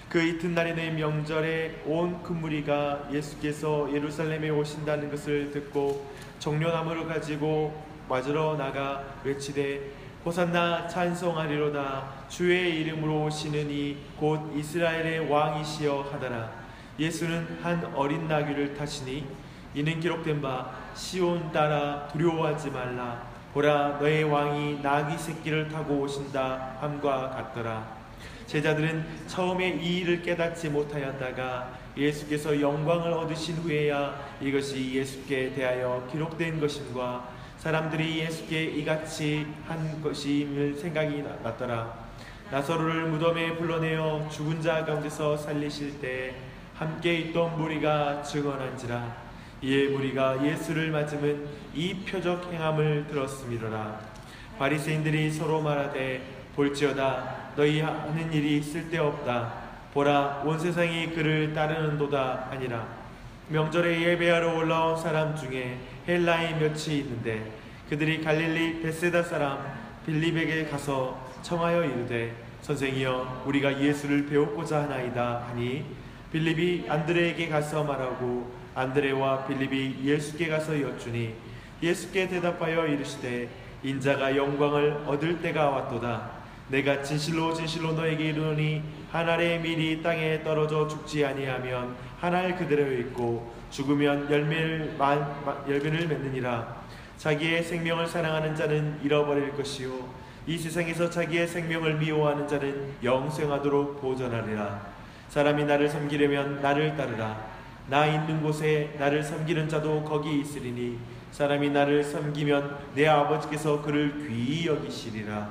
그 이튿날에는 명절에 온 큰 무리가 예수께서 예루살렘에 오신다는 것을 듣고 종려나무를 가지고 맞으러 나가 외치되 호산나 찬송하리로다. 주의 이름으로 오시는 이 곧 이스라엘의 왕이시여 하더라. 예수는 한 어린 나귀를 타시니 이는 기록된 바 시온 따라 두려워하지 말라. 보라, 너의 왕이 나귀 새끼를 타고 오신다 함과 같더라. 제자들은 처음에 이 일을 깨닫지 못하였다가 예수께서 영광을 얻으신 후에야 이것이 예수께 대하여 기록된 것임과 사람들이 예수께 이같이 한 것임을 생각이 났더라. 나사로를 무덤에 불러내어 죽은 자 가운데서 살리실 때 함께 있던 무리가 증언한지라. 이에 무리가 예수를 맞으면 이 표적 행함을 들었음이로라. 바리새인들이 서로 말하되 볼지어다 너희 하는 일이 쓸데없다. 보라, 온 세상이 그를 따르는도다 하니라. 명절에 예배하러 올라온 사람 중에 헬라인 몇이 있는데 그들이 갈릴리 벳세다 사람 빌립에게 가서 청하여 이르되 선생이여 우리가 예수를 배우고자 하나이다 하니 빌립이 안드레에게 가서 말하고 안드레와 빌립이 예수께 가서 여쭈니 예수께 대답하여 이르시되 인자가 영광을 얻을 때가 왔도다. 내가 진실로 진실로 너에게 이르노니 한 알의 밀이 땅에 떨어져 죽지 아니하면 한 알 그대로 있고 죽으면 열매를 맺느니라. 자기의 생명을 사랑하는 자는 잃어버릴 것이요 이 세상에서 자기의 생명을 미워하는 자는 영생하도록 보존하리라. 사람이 나를 섬기려면 나를 따르라. 나 있는 곳에 나를 섬기는 자도 거기 있으리니 사람이 나를 섬기면 내 아버지께서 그를 귀히 여기시리라.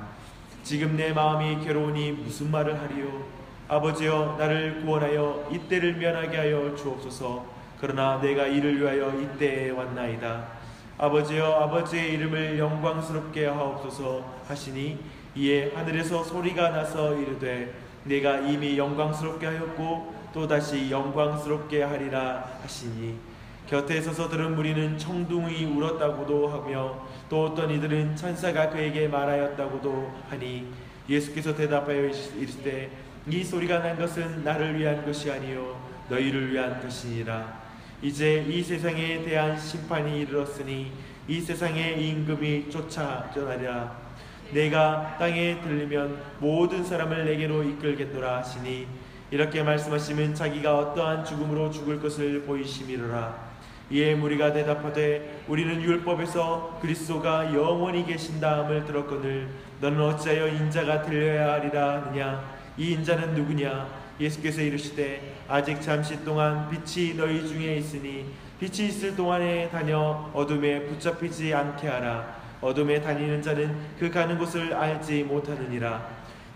지금 내 마음이 괴로우니 무슨 말을 하리요. 아버지여 나를 구원하여 이때를 면하게 하여 주옵소서. 그러나 내가 이를 위하여 이때에 왔나이다. 아버지여 아버지의 이름을 영광스럽게 하옵소서 하시니 이에 하늘에서 소리가 나서 이르되 내가 이미 영광스럽게 하였고 또다시 영광스럽게 하리라 하시니 곁에 서서 들은 무리는 청둥이 울었다고도 하며 또 어떤 이들은 천사가 그에게 말하였다고도 하니 예수께서 대답하여 이르시되 이 소리가 난 것은 나를 위한 것이 아니요 너희를 위한 것이니라. 이제 이 세상에 대한 심판이 이르렀으니 이 세상의 임금이 쫓아져나리라. 내가 땅에 들리면 모든 사람을 내게로 이끌겠노라 하시니 이렇게 말씀하시면 자기가 어떠한 죽음으로 죽을 것을 보이심이로라. 이에 무리가 대답하되 우리는 율법에서 그리스도가 영원히 계신다함을 들었거늘 너는 어찌하여 인자가 들려야 하리라 하느냐. 이 인자는 누구냐. 예수께서 이르시되 아직 잠시 동안 빛이 너희 중에 있으니 빛이 있을 동안에 다녀 어둠에 붙잡히지 않게 하라. 어둠에 다니는 자는 그 가는 곳을 알지 못하느니라.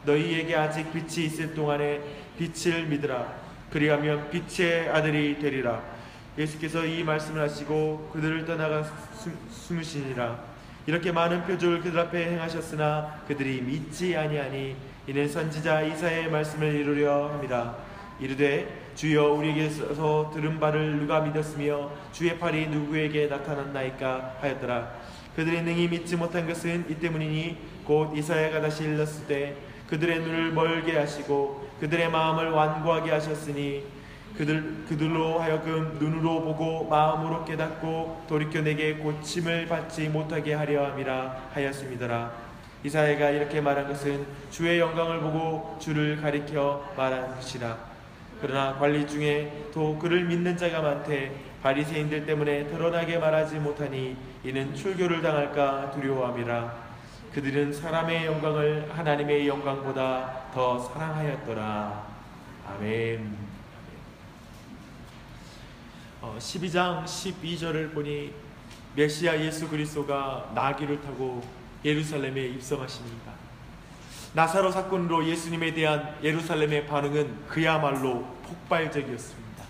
너희에게 아직 빛이 있을 동안에 빛을 믿으라. 그리하면 빛의 아들이 되리라. 예수께서 이 말씀을 하시고 그들을 떠나가 숨으시니라. 이렇게 많은 표적을 그들 앞에 행하셨으나 그들이 믿지 아니하니 이는 선지자 이사야의 말씀을 이루려 함이라. 이르되 주여 우리에게서 들은 바를 누가 믿었으며 주의 팔이 누구에게 나타났나이까 하였더라. 그들이 능히 믿지 못한 것은 이 때문이니 곧 이사야가 다시 일렀을 때 그들의 눈을 멀게 하시고 그들의 마음을 완고하게 하셨으니 그들로 하여금 눈으로 보고 마음으로 깨닫고 돌이켜 내게 고침을 받지 못하게 하려 함이라 하였음이더라. 이사야가 이렇게 말한 것은 주의 영광을 보고 주를 가리켜 말한 것이라. 그러나 관리 중에 또 그를 믿는 자가 많되 바리새인들 때문에 드러나게 말하지 못하니 이는 출교를 당할까 두려워함이라. 그들은 사람의 영광을 하나님의 영광보다 더 사랑하였더라. 아멘. 12장 12절을 보니 메시아 예수 그리스도가 나귀를 타고 예루살렘에 입성하십니다. 나사로 사건으로 예수님에 대한 예루살렘의 반응은 그야말로 폭발적이었습니다.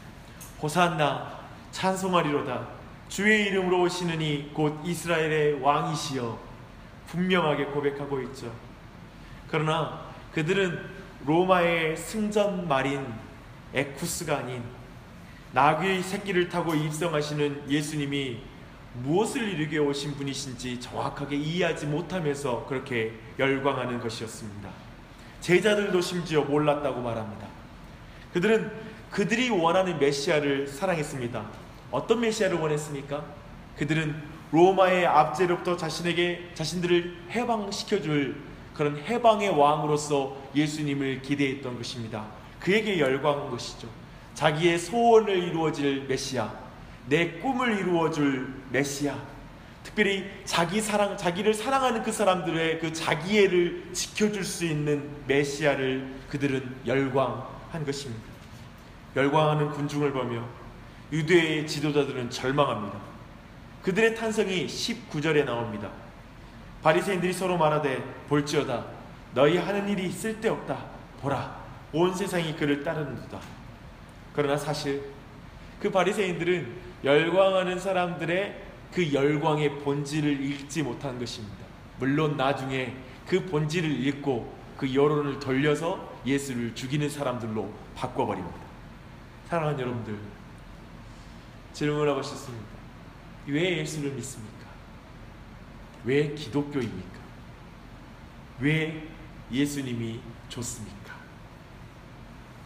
호산나 찬송하리로다. 주의 이름으로 오시는 이 곧 이스라엘의 왕이시여 분명하게 고백하고 있죠. 그러나 그들은 로마의 승전 말인 에쿠스가 아닌 나귀의 새끼를 타고 입성하시는 예수님이 무엇을 이루게 오신 분이신지 정확하게 이해하지 못하면서 그렇게 열광하는 것이었습니다. 제자들도 심지어 몰랐다고 말합니다. 그들은 그들이 원하는 메시아를 사랑했습니다. 어떤 메시아를 원했습니까? 그들은 로마의 압제로부터 자신들을 해방시켜줄 그런 해방의 왕으로서 예수님을 기대했던 것입니다. 그에게 열광한 것이죠. 자기의 소원을 이루어질 메시아, 내 꿈을 이루어줄 메시아, 특별히 자기를 사랑하는 그 사람들의 그 자기애를 지켜줄 수 있는 메시아를 그들은 열광한 것입니다. 열광하는 군중을 보며 유대의 지도자들은 절망합니다. 그들의 탄성이 19절에 나옵니다. 바리새인들이 서로 말하되 볼지어다 너희 하는 일이 쓸데없다. 보라 온 세상이 그를 따르는도다. 그러나 사실 그 바리새인들은 열광하는 사람들의 그 열광의 본질을 읽지 못한 것입니다. 물론 나중에 그 본질을 읽고 그 여론을 돌려서 예수를 죽이는 사람들로 바꿔버립니다. 사랑하는 여러분들, 질문하고 싶습니다. 왜 예수를 믿습니까? 왜 기독교입니까? 왜 예수님이 좋습니까?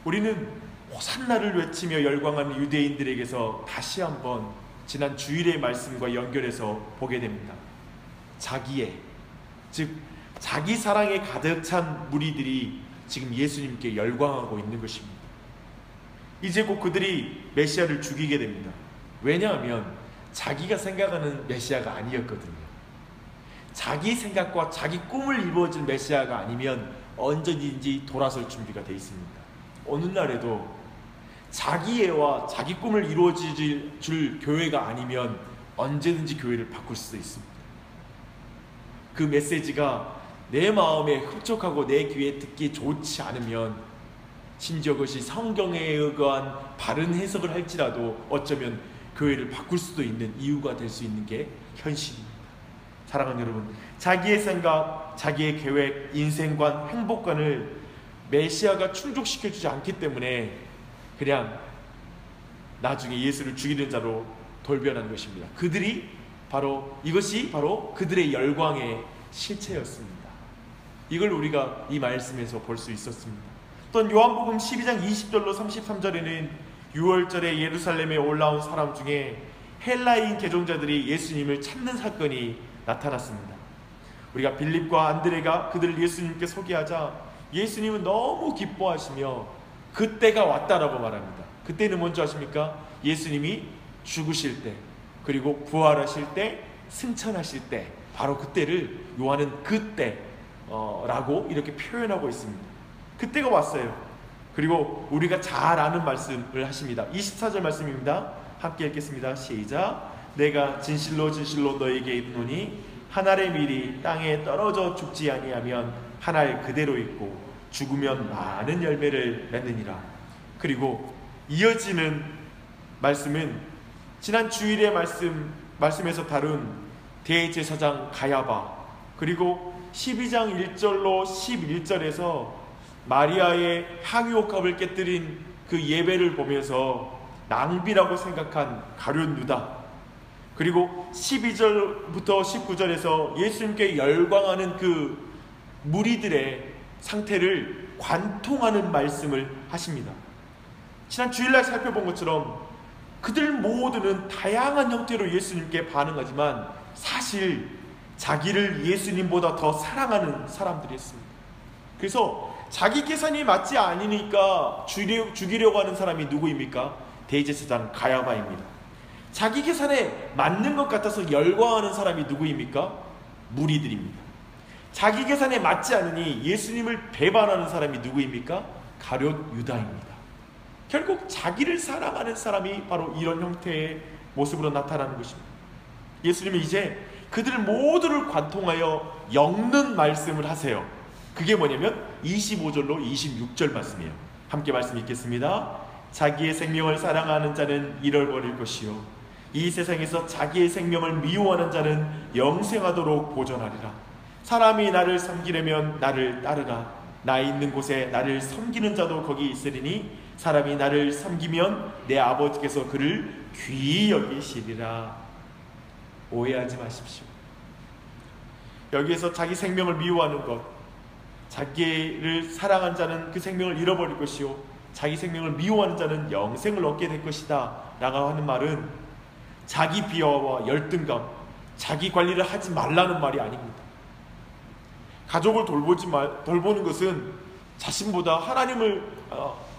우리는 호산나를 외치며 열광하는 유대인들에게서 다시 한번 지난 주일의 말씀과 연결해서 보게 됩니다. 자기애, 즉 자기 사랑에 가득 찬 무리들이 지금 예수님께 열광하고 있는 것입니다. 이제 곧 그들이 메시아를 죽이게 됩니다. 왜냐하면 자기가 생각하는 메시아가 아니었거든요. 자기 생각과 자기 꿈을 이루어질 메시아가 아니면 언제든지 돌아설 준비가 되어 있습니다. 오늘날에도 자기애와 자기 꿈을 이루어질 교회가 아니면 언제든지 교회를 바꿀 수 있습니다. 그 메시지가 내 마음에 흡족하고 내 귀에 듣기 좋지 않으면, 심지어 그것이 성경에 의한 바른 해석을 할지라도 어쩌면 교회를 바꿀 수도 있는 이유가 될 수 있는 게 현실입니다. 사랑하는 여러분, 자기의 생각, 자기의 계획, 인생관, 행복관을 메시아가 충족시켜주지 않기 때문에 그냥 나중에 예수를 죽이는 자로 돌변한 것입니다. 이것이 바로 그들의 열광의 실체였습니다. 이걸 우리가 이 말씀에서 볼 수 있었습니다. 또한 요한복음 12장 20절로 33절에는 6월절에 예루살렘에 올라온 사람 중에 헬라인 개종자들이 예수님을 찾는 사건이 나타났습니다. 우리가 빌립과 안드레가 그들을 예수님께 소개하자 예수님은 너무 기뻐하시며 그때가 왔다라고 말합니다. 그때는 뭔지 아십니까? 예수님이 죽으실 때, 그리고 부활하실 때, 승천하실 때, 바로 그때를 요한은 그때라고 이렇게 표현하고 있습니다. 그때가 왔어요. 그리고 우리가 잘 아는 말씀을 하십니다. 24절 말씀입니다. 함께 읽겠습니다. 시작. 내가 진실로 진실로 너에게 이르노니 한 알의 밀이 땅에 떨어져 죽지 아니하면 한 알 그대로 있고 죽으면 많은 열매를 맺느니라. 그리고 이어지는 말씀은 지난 주일의 말씀에서 다룬 대제사장 가야바, 그리고 12장 1절로 11절에서 마리아의 향유옥합을 깨뜨린 그 예배를 보면서 낭비라고 생각한 가룟 유다, 그리고 12절부터 19절에서 예수님께 열광하는 그 무리들의 상태를 관통하는 말씀을 하십니다. 지난 주일날 살펴본 것처럼 그들 모두는 다양한 형태로 예수님께 반응하지만 사실 자기를 예수님보다 더 사랑하는 사람들이었습니다. 그래서 자기 계산이 맞지 않으니까 죽이려고 하는 사람이 누구입니까? 대제사장 가야바입니다. 자기 계산에 맞는 것 같아서 열광하는 사람이 누구입니까? 무리들입니다. 자기 계산에 맞지 않으니 예수님을 배반하는 사람이 누구입니까? 가룟 유다입니다. 결국 자기를 사랑하는 사람이 바로 이런 형태의 모습으로 나타나는 것입니다. 예수님은 이제 그들 모두를 관통하여 엮는 말씀을 하세요. 그게 뭐냐면 25절로 26절 말씀이에요. 함께 말씀 읽겠습니다. 자기의 생명을 사랑하는 자는 잃어버릴 것이요 이 세상에서 자기의 생명을 미워하는 자는 영생하도록 보존하리라. 사람이 나를 섬기려면 나를 따르라. 나 있는 곳에 나를 섬기는 자도 거기 있으리니 사람이 나를 섬기면 내 아버지께서 그를 귀히 여기시리라. 오해하지 마십시오. 여기에서 자기 생명을 미워하는 것, 자기를 사랑한 자는 그 생명을 잃어버릴 것이요 자기 생명을 미워하는 자는 영생을 얻게 될 것이다 라고 하는 말은 자기 비하와 열등감, 자기 관리를 하지 말라는 말이 아닙니다. 가족을 돌보는 것은 자신보다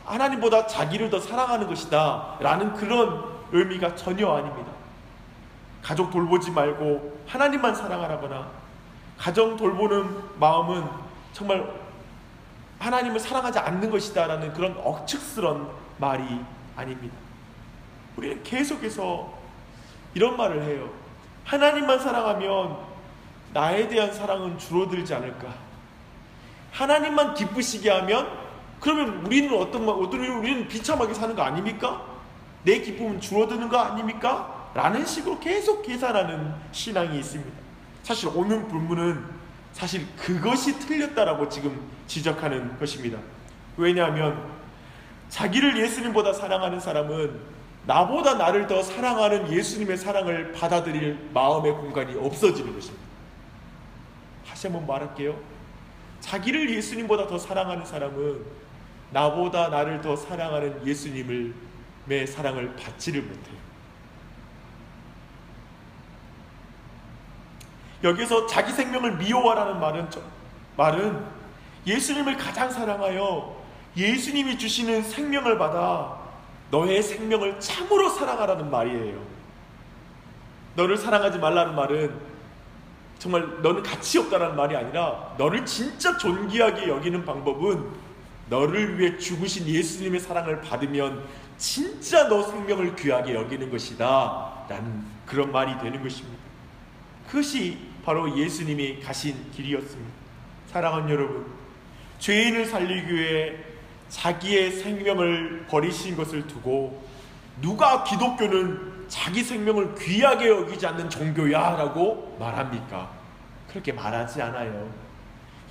하나님보다 자기를 더 사랑하는 것이다 라는 그런 의미가 전혀 아닙니다. 가족 돌보지 말고 하나님만 사랑하라거나, 가정 돌보는 마음은 정말 하나님을 사랑하지 않는 것이다 라는 그런 억측스러운 말이 아닙니다. 우리는 계속해서 이런 말을 해요. 하나님만 사랑하면 나에 대한 사랑은 줄어들지 않을까? 하나님만 기쁘시게 하면 그러면 우리는 우리는 비참하게 사는 거 아닙니까? 내 기쁨은 줄어드는 거 아닙니까? 라는 식으로 계속 계산하는 신앙이 있습니다. 사실 오늘 본문은 사실 그것이 틀렸다라고 지금 지적하는 것입니다. 왜냐하면 자기를 예수님보다 사랑하는 사람은 나보다 나를 더 사랑하는 예수님의 사랑을 받아들일 마음의 공간이 없어지는 것입니다. 다시 한번 말할게요. 자기를 예수님보다 더 사랑하는 사람은 나보다 나를 더 사랑하는 예수님의 사랑을 받지를 못해요. 여기서 자기 생명을 미워하라는 말은 예수님을 가장 사랑하여 예수님이 주시는 생명을 받아 너의 생명을 참으로 사랑하라는 말이에요. 너를 사랑하지 말라는 말은 정말 너는 가치 없다는 말이 아니라 너를 진짜 존귀하게 여기는 방법은 너를 위해 죽으신 예수님의 사랑을 받으면 진짜 너 생명을 귀하게 여기는 것이다 라는 그런 말이 되는 것입니다. 그것이 바로 예수님이 가신 길이었습니다. 사랑하는 여러분, 죄인을 살리기 위해 자기의 생명을 버리신 것을 두고 누가 기독교는 자기 생명을 귀하게 여기지 않는 종교야 라고 말합니까? 그렇게 말하지 않아요.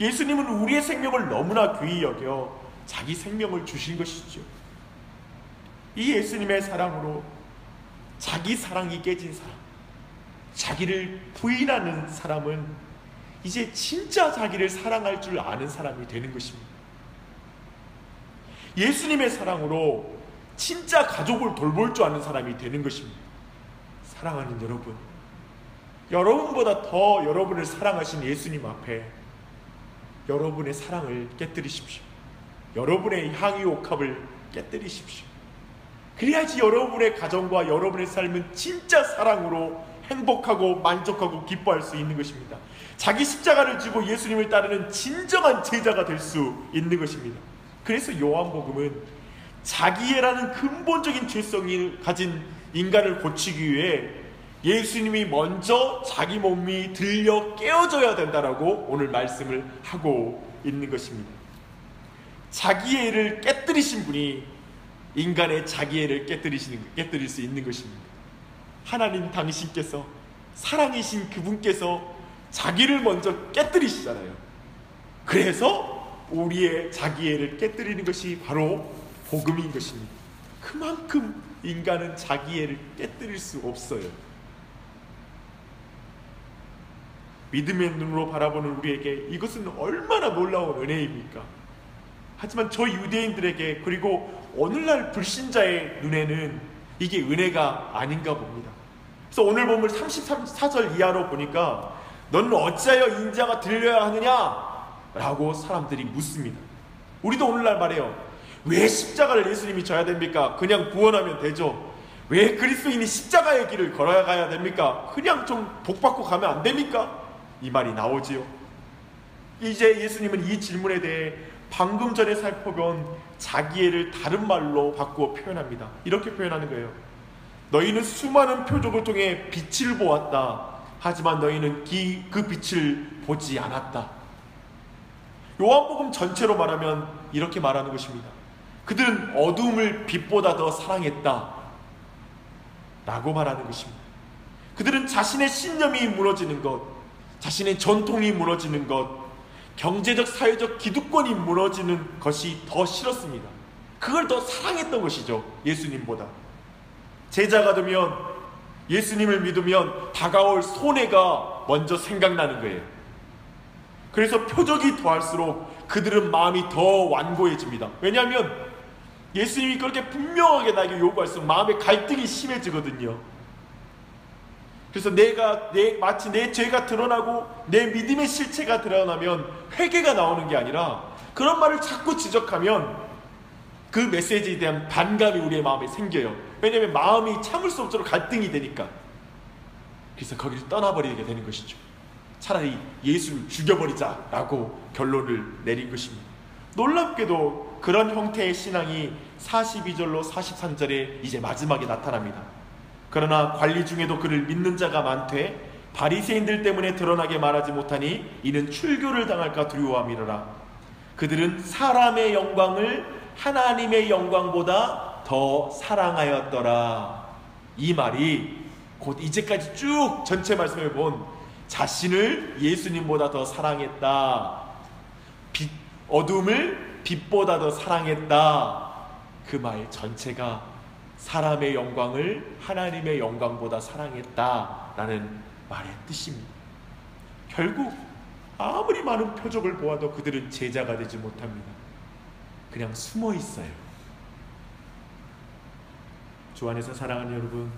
예수님은 우리의 생명을 너무나 귀히 여겨 자기 생명을 주신 것이죠. 이 예수님의 사랑으로 자기 사랑이 깨진 사람, 자기를 부인하는 사람은 이제 진짜 자기를 사랑할 줄 아는 사람이 되는 것입니다. 예수님의 사랑으로 진짜 가족을 돌볼 줄 아는 사람이 되는 것입니다. 사랑하는 여러분, 여러분보다 더 여러분을 사랑하신 예수님 앞에 여러분의 사랑을 깨뜨리십시오. 여러분의 향유옥합을 깨뜨리십시오. 그래야지 여러분의 가정과 여러분의 삶은 진짜 사랑으로 행복하고 만족하고 기뻐할 수 있는 것입니다. 자기 십자가를 지고 예수님을 따르는 진정한 제자가 될 수 있는 것입니다. 그래서 요한복음은 자기애라는 근본적인 죄성을 가진 인간을 고치기 위해 예수님이 먼저 자기 몸이 들려 깨어져야 된다라고 오늘 말씀을 하고 있는 것입니다. 자기애를 깨뜨리신 분이 인간의 자기애를 깨뜨릴 수 있는 것입니다. 하나님 당신께서, 사랑이신 그분께서 자기를 먼저 깨뜨리시잖아요. 그래서 우리의 자기애를 깨뜨리는 것이 바로 복음인 것입니다. 그만큼 인간은 자기애를 깨뜨릴 수 없어요. 믿음의 눈으로 바라보는 우리에게 이것은 얼마나 놀라운 은혜입니까? 하지만 저 유대인들에게, 그리고 오늘날 불신자의 눈에는 이게 은혜가 아닌가 봅니다. 그래서 오늘 본문 34절 이하로 보니까 너는 어찌하여 인자가 들려야 하느냐? 라고 사람들이 묻습니다. 우리도 오늘날 말해요. 왜 십자가를 예수님이 져야 됩니까? 그냥 구원하면 되죠. 왜 그리스도인이 십자가의 길을 걸어가야 됩니까? 그냥 좀 복받고 가면 안 됩니까? 이 말이 나오지요. 이제 예수님은 이 질문에 대해 방금 전에 살펴본 자기애를 다른 말로 바꾸어 표현합니다. 이렇게 표현하는 거예요. 너희는 수많은 표적을 통해 빛을 보았다. 하지만 너희는 그 빛을 보지 않았다. 요한복음 전체로 말하면 이렇게 말하는 것입니다. 그들은 어두움을 빛보다 더 사랑했다 라고 말하는 것입니다. 그들은 자신의 신념이 무너지는 것, 자신의 전통이 무너지는 것, 경제적 사회적 기득권이 무너지는 것이 더 싫었습니다. 그걸 더 사랑했던 것이죠. 예수님보다. 제자가 되면, 예수님을 믿으면 다가올 손해가 먼저 생각나는 거예요. 그래서 표적이 더할수록 그들은 마음이 더 완고해집니다. 왜냐하면 예수님이 그렇게 분명하게 나에게 요구할수록 마음의 갈등이 심해지거든요. 그래서 마치 내 죄가 드러나고 내 믿음의 실체가 드러나면 회개가 나오는 게 아니라 그런 말을 자꾸 지적하면 그 메시지에 대한 반감이 우리의 마음에 생겨요. 왜냐하면 마음이 참을 수 없도록 갈등이 되니까. 그래서 거기를 떠나버리게 되는 것이죠. 차라리 예수를 죽여버리자라고 결론을 내린 것입니다. 놀랍게도 그런 형태의 신앙이 42절로 43절에 이제 마지막에 나타납니다. 그러나 관리 중에도 그를 믿는 자가 많되 바리새인들 때문에 드러나게 말하지 못하니 이는 출교를 당할까 두려워함이로라. 그들은 사람의 영광을 하나님의 영광보다 더 사랑하였더라. 이 말이 곧 이제까지 쭉 전체 말씀을 본 자신을 예수님보다 더 사랑했다, 어둠을 빛보다 더 사랑했다, 그 말 전체가 사람의 영광을 하나님의 영광보다 사랑했다라는 말의 뜻입니다. 결국 아무리 많은 표적을 보아도 그들은 제자가 되지 못합니다. 그냥 숨어 있어요. 주 안에서 사랑하는 여러분,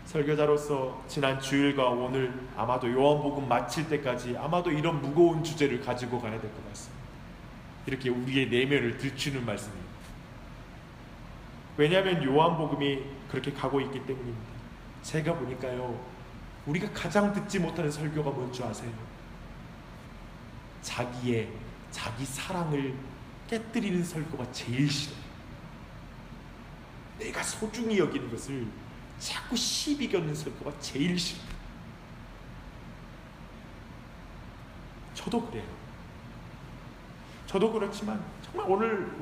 설교자로서 지난 주일과 오늘 아마도 요한복음 마칠 때까지 아마도 이런 무거운 주제를 가지고 가야 될 것 같습니다. 이렇게 우리의 내면을 들추는 말씀입니다. 왜냐하면 요한복음이 그렇게 가고 있기 때문입니다. 제가 보니까요, 우리가 가장 듣지 못하는 설교가 뭔지 아세요? 자기 사랑을 깨뜨리는 설교가 제일 싫어요. 내가 소중히 여기는 것을 자꾸 시비 겨는 설교가 제일 싫어요. 저도 그래요. 저도 그렇지만 정말 오늘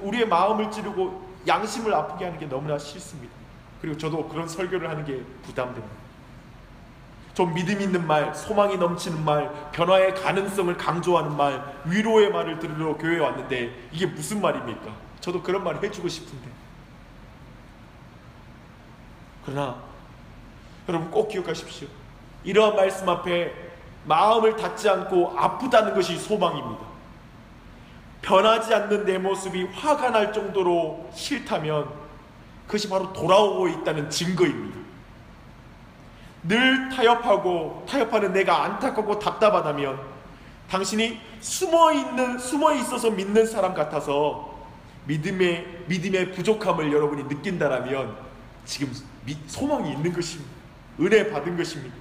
우리의 마음을 찌르고 양심을 아프게 하는 게 너무나 싫습니다. 그리고 저도 그런 설교를 하는 게 부담됩니다. 좀 믿음 있는 말, 소망이 넘치는 말, 변화의 가능성을 강조하는 말, 위로의 말을 들으러 교회에 왔는데 이게 무슨 말입니까? 저도 그런 말을 해주고 싶은데. 그러나 여러분 꼭 기억하십시오. 이러한 말씀 앞에 마음을 닫지 않고 아프다는 것이 소망입니다. 변하지 않는 내 모습이 화가 날 정도로 싫다면 그것이 바로 돌아오고 있다는 증거입니다. 늘 타협하는 내가 안타깝고 답답하다면 당신이 숨어 있어서 믿는 사람 같아서 믿음의 부족함을 여러분이 느낀다라면 지금 소망이 있는 것입니다. 은혜 받은 것입니다.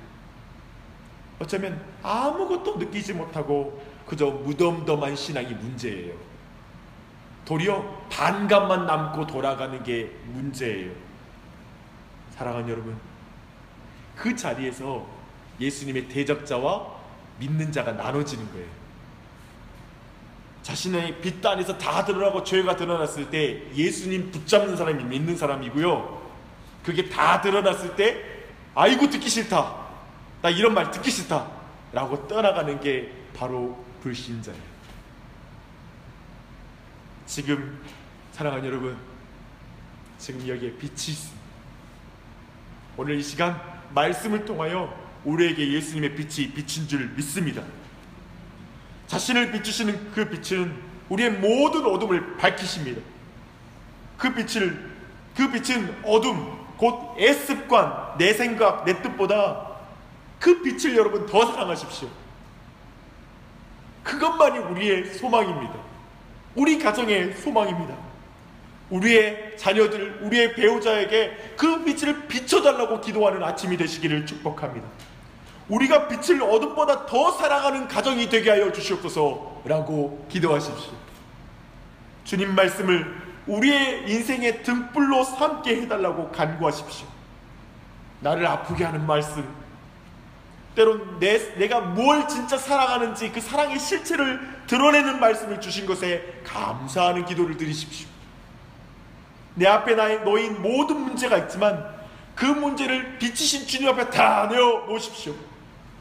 어쩌면 아무것도 느끼지 못하고 그저 무덤덤한 신앙이 문제예요. 도리어 반감만 남고 돌아가는 게 문제예요. 사랑하는 여러분, 그 자리에서 예수님의 대적자와 믿는 자가 나눠지는 거예요. 자신의 빛 안에서 다 드러나고 죄가 드러났을 때 예수님 붙잡는 사람이 믿는 사람이고요, 그게 다 드러났을 때 아이고 듣기 싫다, 나 이런 말 듣기 싫다 라고 떠나가는 게 바로 불신자예요. 지금 사랑하는 여러분, 지금 여기에 빛이 있습니다. 오늘 이 시간 말씀을 통하여 우리에게 예수님의 빛이 비친 줄 믿습니다. 자신을 비추시는 그 빛은 우리의 모든 어둠을 밝히십니다. 그 빛은 어둠, 곧 애습관, 내 생각, 내 뜻보다 그 빛을 여러분 더 사랑하십시오. 그것만이 우리의 소망입니다. 우리 가정의 소망입니다. 우리의 자녀들, 우리의 배우자에게 그 빛을 비춰달라고 기도하는 아침이 되시기를 축복합니다. 우리가 빛을 어둠보다 더 사랑하는 가정이 되게 하여 주시옵소서 라고 기도하십시오. 주님 말씀을 우리의 인생의 등불로 삼게 해달라고 간구하십시오. 나를 아프게 하는 말씀, 때론 내가 뭘 진짜 사랑하는지 그 사랑의 실체를 드러내는 말씀을 주신 것에 감사하는 기도를 드리십시오. 내 앞에 놓인 모든 문제가 있지만 그 문제를 비치신 주님 앞에 다 내어놓으십시오.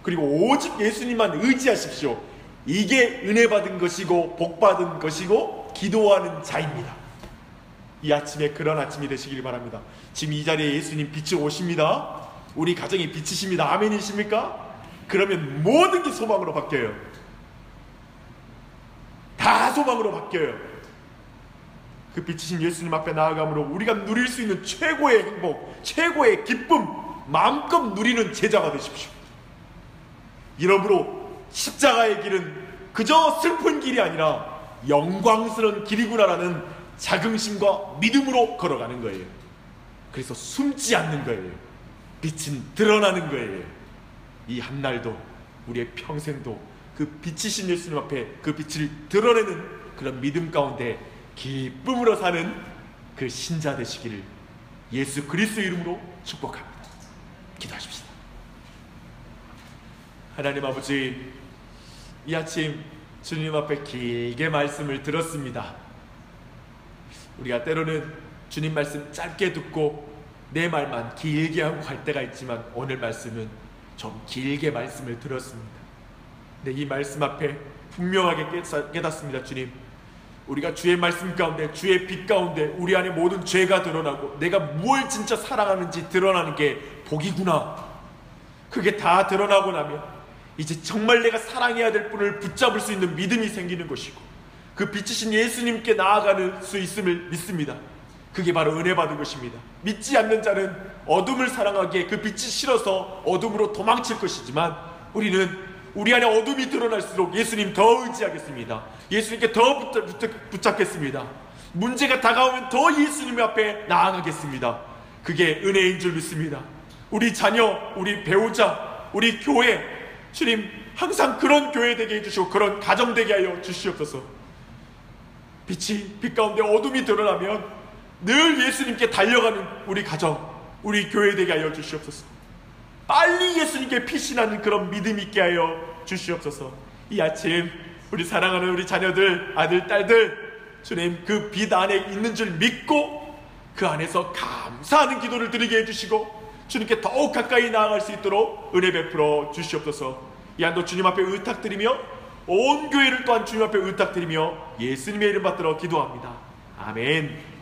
그리고 오직 예수님만 의지하십시오. 이게 은혜 받은 것이고 복 받은 것이고 기도하는 자입니다. 이 아침에 그런 아침이 되시길 바랍니다. 지금 이 자리에 예수님 빛이 오십니다. 우리 가정이 빛이십니다. 아멘이십니까? 그러면 모든 게 소망으로 바뀌어요. 다 소망으로 바뀌어요. 그 빛이신 예수님 앞에 나아감으로 우리가 누릴 수 있는 최고의 행복, 최고의 기쁨 마음껏 누리는 제자가 되십시오. 이러므로 십자가의 길은 그저 슬픈 길이 아니라 영광스러운 길이구나라는 자긍심과 믿음으로 걸어가는 거예요. 그래서 숨지 않는 거예요. 빛은 드러나는 거예요. 이 한날도 우리의 평생도 그 빛이신 예수님 앞에 그 빛을 드러내는 그런 믿음 가운데 기쁨으로 사는 그 신자 되시기를 예수 그리스도 이름으로 축복합니다. 기도하십시다. 하나님 아버지, 이 아침 주님 앞에 길게 말씀을 들었습니다. 우리가 때로는 주님 말씀 짧게 듣고 내 말만 길게 하고 갈 때가 있지만 오늘 말씀은 좀 길게 말씀을 들었습니다. 네, 이 말씀 앞에 분명하게 깨닫습니다. 주님, 우리가 주의 말씀 가운데, 주의 빛 가운데 우리 안에 모든 죄가 드러나고 내가 무엇을 진짜 사랑하는지 드러나는 게 복이구나. 그게 다 드러나고 나면 이제 정말 내가 사랑해야 될 분을 붙잡을 수 있는 믿음이 생기는 것이고 그 빛이신 예수님께 나아가는 수 있음을 믿습니다. 그게 바로 은혜 받은 것입니다. 믿지 않는 자는 어둠을 사랑하기에 그 빛이 싫어서 어둠으로 도망칠 것이지만 우리는 우리 안에 어둠이 드러날수록 예수님 더 의지하겠습니다. 예수님께 더 붙잡겠습니다. 문제가 다가오면 더 예수님 앞에 나아가겠습니다. 그게 은혜인 줄 믿습니다. 우리 자녀, 우리 배우자, 우리 교회, 주님 항상 그런 교회 되게 해주시고 그런 가정 되게 하여 주시옵소서. 빛 가운데 어둠이 드러나면 늘 예수님께 달려가는 우리 가정, 우리 교회 되게 하여 주시옵소서. 빨리 예수님께 피신하는 그런 믿음 있게 하여 주시옵소서. 이 아침 우리 사랑하는 우리 자녀들, 아들, 딸들 주님 그 빛 안에 있는 줄 믿고 그 안에서 감사하는 기도를 드리게 해주시고 주님께 더욱 가까이 나아갈 수 있도록 은혜 베풀어 주시옵소서. 이 한도 주님 앞에 의탁드리며 온 교회를 또한 주님 앞에 의탁드리며 예수님의 이름 받들어 기도합니다. 아멘.